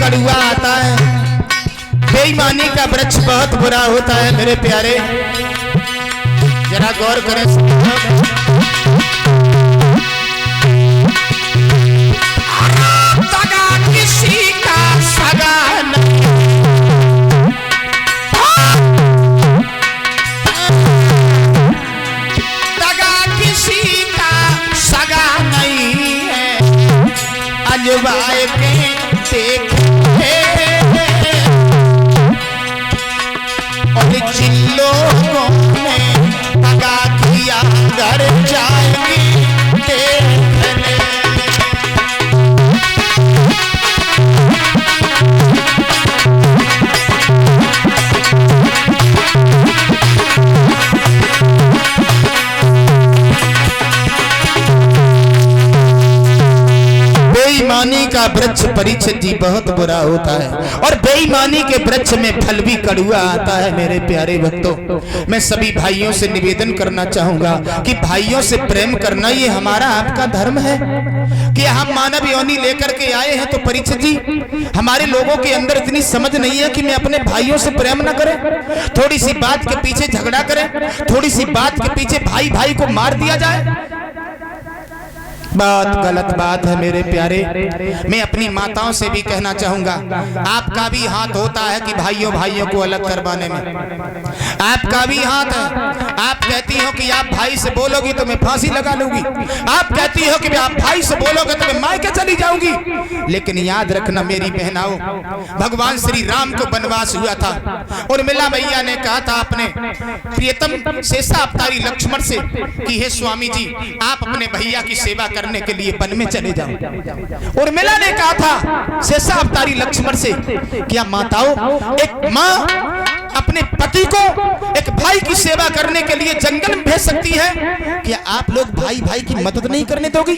कड़ुआ आता है। बेईमानी का वृक्ष बहुत बुरा होता है मेरे प्यारे, जरा गौर करें। दगा किसी का सगा नहीं, दगा किसी का सगा नहीं है। अजवाए के देखे और जिन लोगों ने दगा किया घर जाएगी देखने। बेईमानी का वृक्ष परीक्षित जी बहुत बुरा होता है, और बेईमानी के वृक्ष में फल भी कड़ुआ आता है मेरे प्यारे भक्तों। मैं सभी भाइयों से निवेदन करना चाहूंगा कि भाइयों से प्रेम करना ये हमारा आपका धर्म है कि हम मानव योनि लेकर के आए हैं। तो परीक्षित जी, हमारे लोगों के अंदर इतनी समझ नहीं है कि मैं अपने भाइयों से प्रेम न करें, थोड़ी सी बात के पीछे झगड़ा करें, थोड़ी सी बात के पीछे भाई भाई को मार दिया जाए। बहुत गलत बात है मेरे प्यारे। मैं अपनी माताओं से भी कहना चाहूंगा, आपका भी हाथ होता है कि भाइयों भाइयों को अलग करवाने में, आपका भी हाथ है। आप कहती हो कि आप भाई से बोलोगी तो मैं फांसी लगा लूंगी, आप कहती हो कि आप भाई से बोलोगे तो मैं मायके चली जाऊंगी। लेकिन याद रखना मेरी बहनाओं, भगवान श्री राम को वनवास हुआ था और उर्मिला मैया ने कहा था अपने प्रियतम शेषा अवतारी लक्ष्मण से कि हे स्वामी जी, आप अपने भैया की सेवा करने के लिए वन में चले जाओ। उर्मिला ने कहा था शेषा अवतारी लक्ष्मण से, क्या माताओं, एक माँ अपने पति को एक भाई की सेवा करने के लिए जंगल में भेज सकती है? क्या आप लोग भाई भाई की मदद नहीं करने दोगी?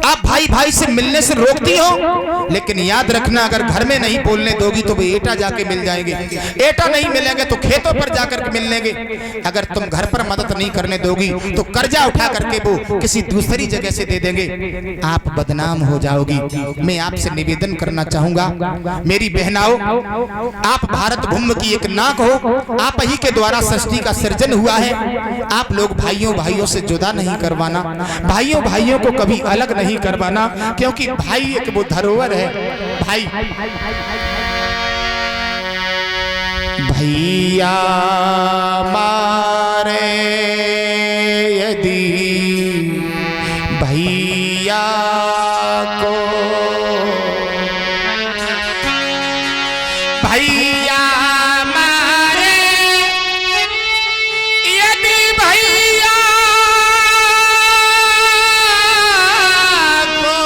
आप भाई भाई से मिलने से रोकती हो, लेकिन याद रखना अगर घर में नहीं बोलने दोगी तो वो एटा जाके मिल जाएंगे, एटा नहीं मिलेंगे तो खेतों पर जाकर मिल लेंगे। अगर तुम घर पर मदद नहीं करने दोगी तो कर्जा उठा करके वो किसी दूसरी जगह से दे देंगे, आप बदनाम हो जाओगी। मैं आपसे निवेदन करना चाहूंगा मेरी बहनाओं, आप भारत भूमि की एक नाक हो, आप ही के द्वारा सृष्टि का सृजन हुआ है। आप लोग भाइयों भाइयों से जुदा नहीं करवाना, भाइयों भाइयों को कभी अलग नहीं करवाना, क्योंकि भाई एक वो धरोहर है। भाई भैया मारे यदि भैया को, भैया मारे यदि भैया को,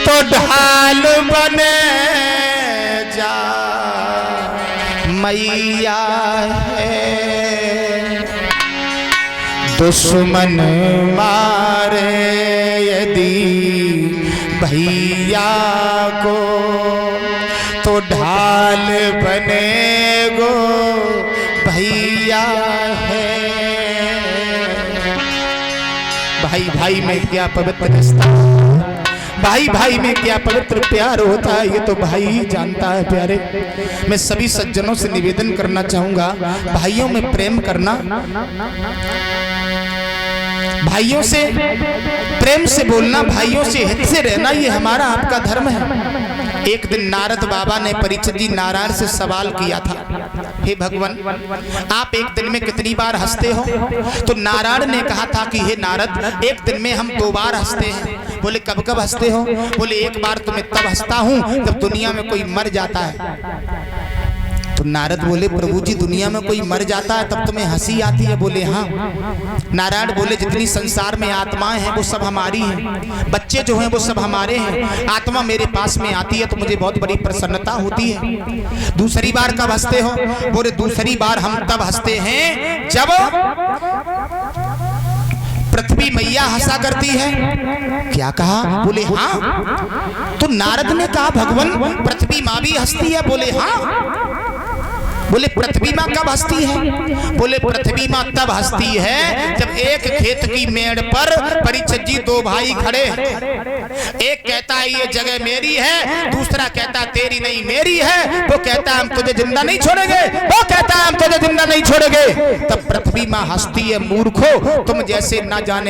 तो ढाल बने जा मैया है। दुश्मन मारे यदि भैया को, तो ढाल बने गो भैया है। भाई भाई में क्या पवित्र रिश्ता, भाई भाई में क्या पवित्र प्यार होता है, ये तो भाई ही जानता है प्यारे। मैं सभी सज्जनों से निवेदन करना चाहूंगा, भाइयों में प्रेम करना, भाइयों से प्रेम से बोलना, भाइयों से हित से रहना, ये हमारा आपका धर्म है। एक दिन नारद बाबा ने परीक्षित जी नारायण से सवाल किया था, हे भगवान, आप एक दिन में कितनी बार हंसते हो? तो नारायण ने कहा था कि हे नारद, एक दिन में हम 2 बार हंसते हैं। बोले कब कब हंसते हो? बोले एक बार तो मैं तब हंसता हूँ जब दुनिया में कोई मर जाता है। तो नारद बोले प्रभु जी, दुनिया में कोई मर जाता है तब तुम्हें हंसी आती है? बोले हाँ। नारायण बोले जितनी संसार में आत्माएं हैं वो सब हमारी हैं, बच्चे जो हैं वो सब हमारे हैं। आत्मा मेरे पास में आती है तो मुझे बहुत बड़ी प्रसन्नता होती है। दूसरी बार कब हंसते हो? बोले दूसरी बार हम तब हंसते हैं जब पृथ्वी मैया हंसा करती है। क्या कहा? बोले हाँ। तो नारद ने कहा भगवान, पृथ्वी माँ भी हंसती है? बोले हाँ। बोले पृथ्वी माँ कब हंसती है? बोले पृथ्वी माँ तब हंसती है जब एक खेत की मेड़ पर परीक्षित जी दो भाई खड़े, एक कहता है ये जगह मेरी है, दूसरा कहता तेरी नहीं मेरी है। वो कहता हम तुझे जिंदा नहीं छोड़ेंगे, वो कहता हम तुझे जिंदा नहीं छोड़ेंगे। तब पृथ्वी माँ हंसती है, मूर्खो तुम जैसे ना जाने